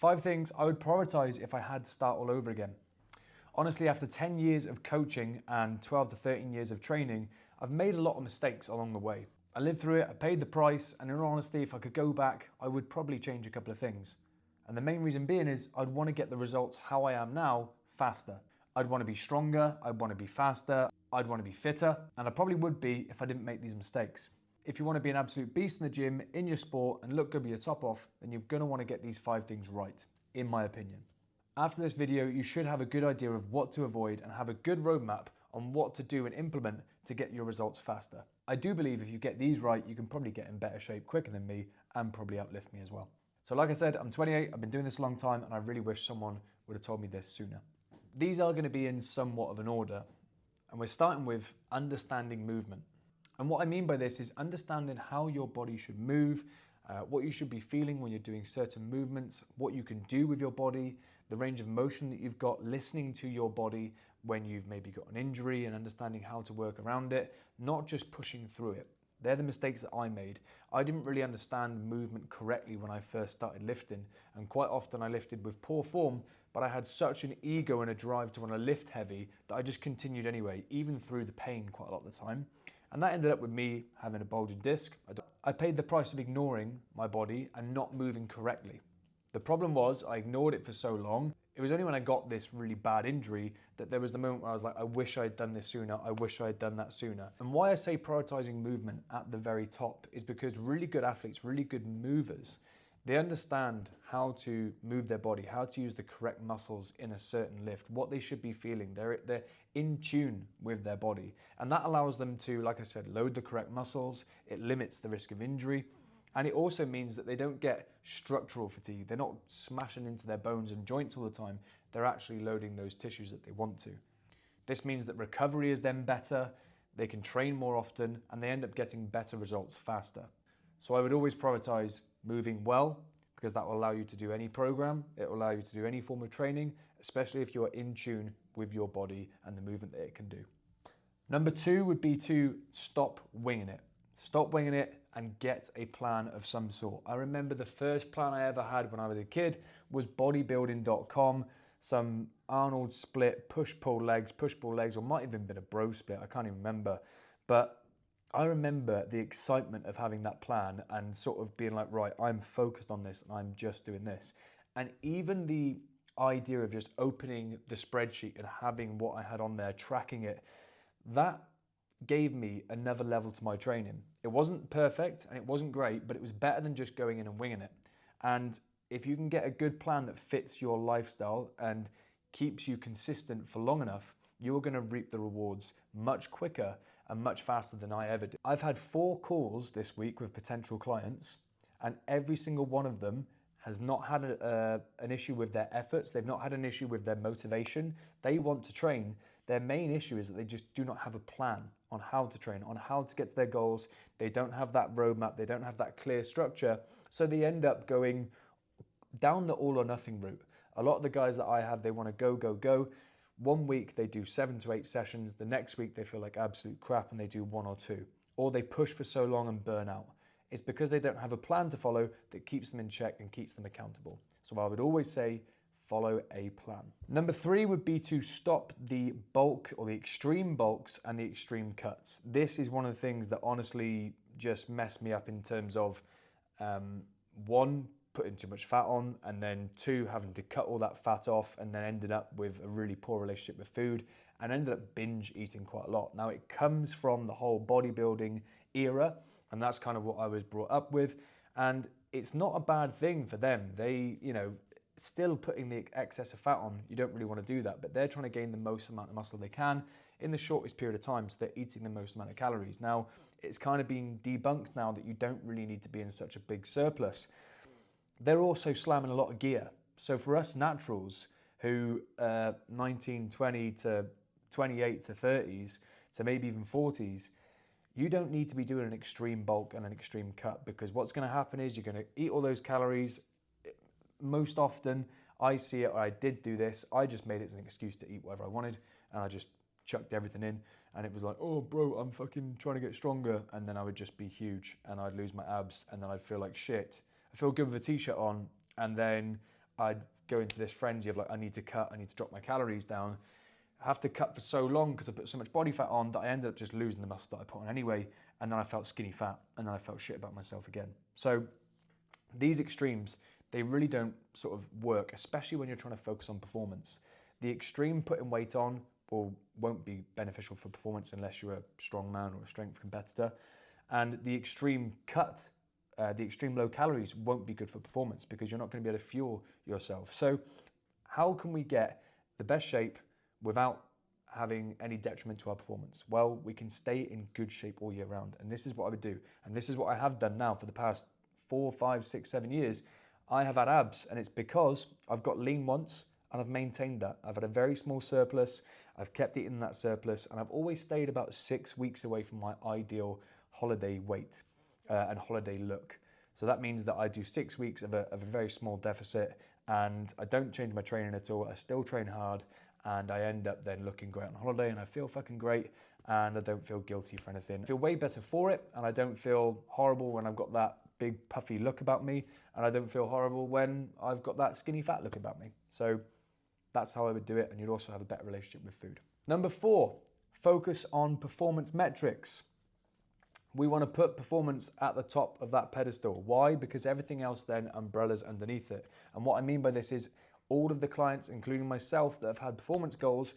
5 things I would prioritize if I had to start all over again. Honestly, after 10 years of coaching and 12 to 13 years of training, I've made a lot of mistakes along the way. I lived through it, I paid the price, and in all honesty, if I could go back, I would probably change a couple of things. And the main reason being is I'd want to get the results how I am now faster. I'd want to be stronger, I'd want to be faster, I'd want to be fitter, and I probably would be if I didn't make these mistakes. If you want to be an absolute beast in the gym, in your sport, and look good with your top off, then you're going to want to get these 5 things right, in my opinion. After this video, you should have a good idea of what to avoid and have a good roadmap on what to do and implement to get your results faster. I do believe if you get these right, you can probably get in better shape quicker than me and probably uplift me as well. So like I said, I'm 28, I've been doing this a long time, and I really wish someone would have told me this sooner. These are going to be in somewhat of an order, and we're starting with understanding movement. And what I mean by this is understanding how your body should move, what you should be feeling when you're doing certain movements, what you can do with your body, the range of motion that you've got, listening to your body when you've maybe got an injury and understanding how to work around it, not just pushing through it. They're the mistakes that I made. I didn't really understand movement correctly when I first started lifting, and quite often I lifted with poor form, but I had such an ego and a drive to want to lift heavy that I just continued anyway, even through the pain quite a lot of the time. And that ended up with me having a bulging disc. I paid the price of ignoring my body and not moving correctly. The problem was I ignored it for so long. It was only when I got this really bad injury that there was the moment where I was like, I wish I had done this sooner. I wish I had done that sooner. And why I say prioritizing movement at the very top is because really good athletes, really good movers, they understand how to move their body, how to use the correct muscles in a certain lift, what they should be feeling. They're in tune with their body. And that allows them to, like I said, load the correct muscles. It limits the risk of injury. And it also means that they don't get structural fatigue. They're not smashing into their bones and joints all the time. They're actually loading those tissues that they want to. This means that recovery is then better, they can train more often, and they end up getting better results faster. So I would always prioritize moving well, because that will allow you to do any program. It will allow you to do any form of training, especially if you're in tune with your body and the movement that it can do. Number 2 would be to stop winging it. Stop winging it and get a plan of some sort. I remember the first plan I ever had when I was a kid was bodybuilding.com, some Arnold split, push-pull legs, or might even been a bro split, I can't even remember. But I remember the excitement of having that plan and sort of being like, right, I'm focused on this and I'm just doing this. And even the idea of just opening the spreadsheet and having what I had on there, tracking it, that gave me another level to my training. It wasn't perfect and it wasn't great, but it was better than just going in and winging it. And if you can get a good plan that fits your lifestyle and keeps you consistent for long enough, you're going to reap the rewards much quicker and much faster than I ever did. I've had 4 calls this week with potential clients, and every single one of them has not had an issue with their efforts. They've not had an issue with their motivation. They want to train. Their main issue is that they just do not have a plan on how to train, on how to get to their goals. They don't have that roadmap. They don't have that clear structure. So they end up going down the all or nothing route. A lot of the guys that I have, they want to go, go, go. One week they do 7 to 8 sessions. The next week they feel like absolute crap and they do 1 or 2. Or they push for so long and burn out. It's because they don't have a plan to follow that keeps them in check and keeps them accountable. So I would always say, follow a plan. Number 3 would be to stop the bulk or the extreme bulks and the extreme cuts. This is one of the things that honestly just messed me up in terms of 1, putting too much fat on, and then 2, having to cut all that fat off, and then ended up with a really poor relationship with food and ended up binge eating quite a lot. Now it comes from the whole bodybuilding era, and that's kind of what I was brought up with. And it's not a bad thing for them. They, still putting the excess of fat on, you don't really want to do that, but they're trying to gain the most amount of muscle they can in the shortest period of time, so they're eating the most amount of calories. Now, it's kind of being debunked now that you don't really need to be in such a big surplus. They're also slamming a lot of gear. So for us naturals who 19, 20 to 28 to 30s to maybe even 40s, you don't need to be doing an extreme bulk and an extreme cut, because what's going to happen is you're going to eat all those calories. Most often I see it, or I did do this, I just made it as an excuse to eat whatever I wanted, and I just chucked everything in, and it was like, oh bro, I'm fucking trying to get stronger, and then I would just be huge and I'd lose my abs, and then I'd feel like shit. I feel good with a t-shirt on, and then I'd go into this frenzy of like, I need to cut, I need to drop my calories down. I have to cut for so long because I put so much body fat on that I ended up just losing the muscle that I put on anyway. And then I felt skinny fat, and then I felt shit about myself again. So these extremes, they really don't sort of work, especially when you're trying to focus on performance. The extreme putting weight on won't be beneficial for performance unless you're a strong man or a strength competitor. And the extreme cut, the extreme low calories won't be good for performance because you're not going to be able to fuel yourself. So how can we get the best shape without having any detriment to our performance? Well, we can stay in good shape all year round. And this is what I would do. And this is what I have done now for the past 4, 5, 6, 7 years. I have had abs, and it's because I've got lean once and I've maintained that. I've had a very small surplus. I've kept eating that surplus, and I've always stayed about 6 weeks away from my ideal holiday weight and holiday look. So that means that I do 6 weeks of a very small deficit, and I don't change my training at all. I still train hard, and I end up then looking great on holiday, and I feel fucking great, and I don't feel guilty for anything. I feel way better for it, and I don't feel horrible when I've got that big puffy look about me, and I don't feel horrible when I've got that skinny fat look about me. So that's how I would do it, and you'd also have a better relationship with food. Number 4, focus on performance metrics. We want to put performance at the top of that pedestal. Why? Because everything else then umbrellas underneath it. And what I mean by this is all of the clients, including myself, that have had performance goals,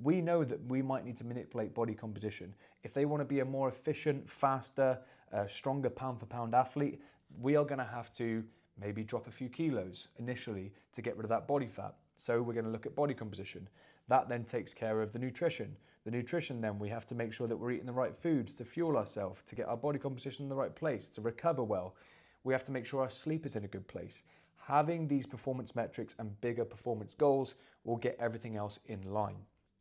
we know that we might need to manipulate body composition. If they want to be a more efficient, faster, stronger pound for pound athlete, we are going to have to maybe drop a few kilos initially to get rid of that body fat. So we're going to look at body composition. That then takes care of the nutrition. The nutrition, then we have to make sure that we're eating the right foods to fuel ourselves, to get our body composition in the right place, to recover well. We have to make sure our sleep is in a good place. Having these performance metrics and bigger performance goals will get everything else in line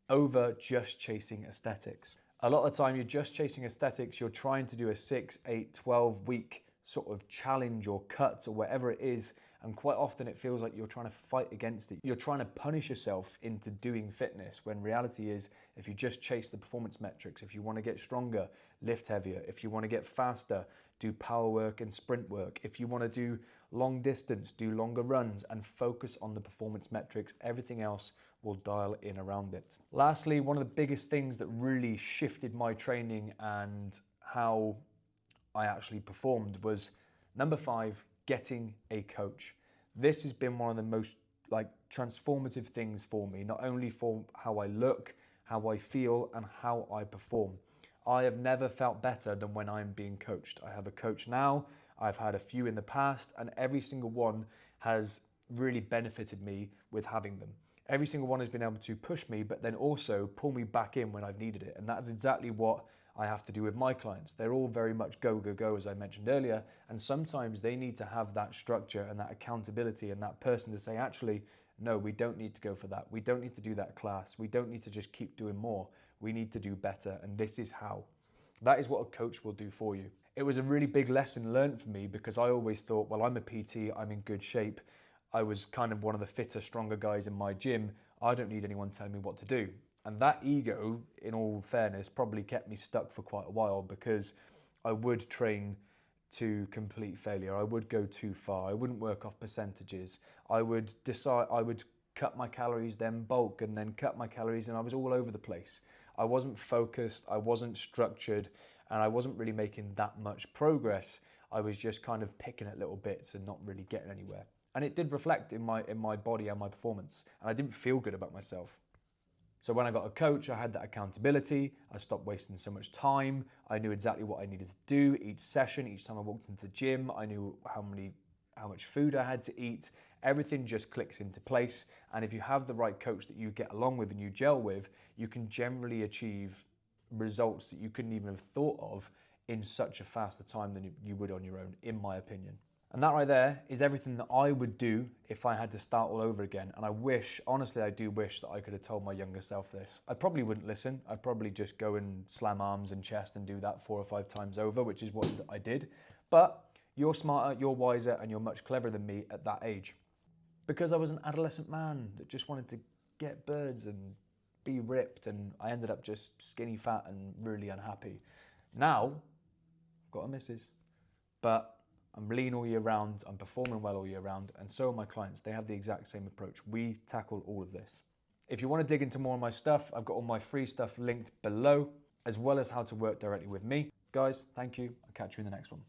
over just chasing aesthetics. A lot of the time you're just chasing aesthetics, you're trying to do a 6, 8, 12 week sort of challenge or cut or whatever it is, and quite often it feels like you're trying to fight against it. You're trying to punish yourself into doing fitness, when reality is, if you just chase the performance metrics, if you want to get stronger, lift heavier. If you want to get faster, do power work and sprint work. If you want to do long distance, do longer runs and focus on the performance metrics. Everything else will dial in around it. Lastly, one of the biggest things that really shifted my training and how I actually performed was number 5, getting a coach. This has been one of the most transformative things for me, not only for how I look, how I feel, and how I perform. I have never felt better than when I'm being coached. I have a coach now, I've had a few in the past, and every single one has really benefited me with having them. Every single one has been able to push me, but then also pull me back in when I've needed it. And that's exactly what I have to do with my clients. They're all very much go, go, go, as I mentioned earlier. And sometimes they need to have that structure and that accountability and that person to say, actually, no, we don't need to go for that. We don't need to do that class. We don't need to just keep doing more. We need to do better. And this is how. That is what a coach will do for you. It was a really big lesson learned for me because I always thought, well, I'm a PT, I'm in good shape. I was kind of one of the fitter, stronger guys in my gym. I don't need anyone telling me what to do. And that ego, in all fairness, probably kept me stuck for quite a while because I would train to complete failure. I would go too far. I wouldn't work off percentages. I would decide, I would cut my calories, then bulk, and then cut my calories, and I was all over the place. I wasn't focused, I wasn't structured, and I wasn't really making that much progress. I was just kind of picking at little bits and not really getting anywhere. And it did reflect in my body and my performance. And I didn't feel good about myself. So when I got a coach, I had that accountability. I stopped wasting so much time. I knew exactly what I needed to do each session. Each time I walked into the gym, I knew how much food I had to eat. Everything just clicks into place. And if you have the right coach that you get along with and you gel with, you can generally achieve results that you couldn't even have thought of in such a faster time than you would on your own, in my opinion. And that right there is everything that I would do if I had to start all over again. And I wish, honestly, I do wish that I could have told my younger self this. I probably wouldn't listen. I'd probably just go and slam arms and chest and do that 4 or 5 times over, which is what I did. But you're smarter, you're wiser, and you're much cleverer than me at that age. Because I was an adolescent man that just wanted to get birds and be ripped, and I ended up just skinny fat and really unhappy. Now, I've got a missus, but I'm lean all year round, I'm performing well all year round, and so are my clients. They have the exact same approach. We tackle all of this. If you want to dig into more of my stuff, I've got all my free stuff linked below, as well as how to work directly with me. Guys, thank you. I'll catch you in the next one.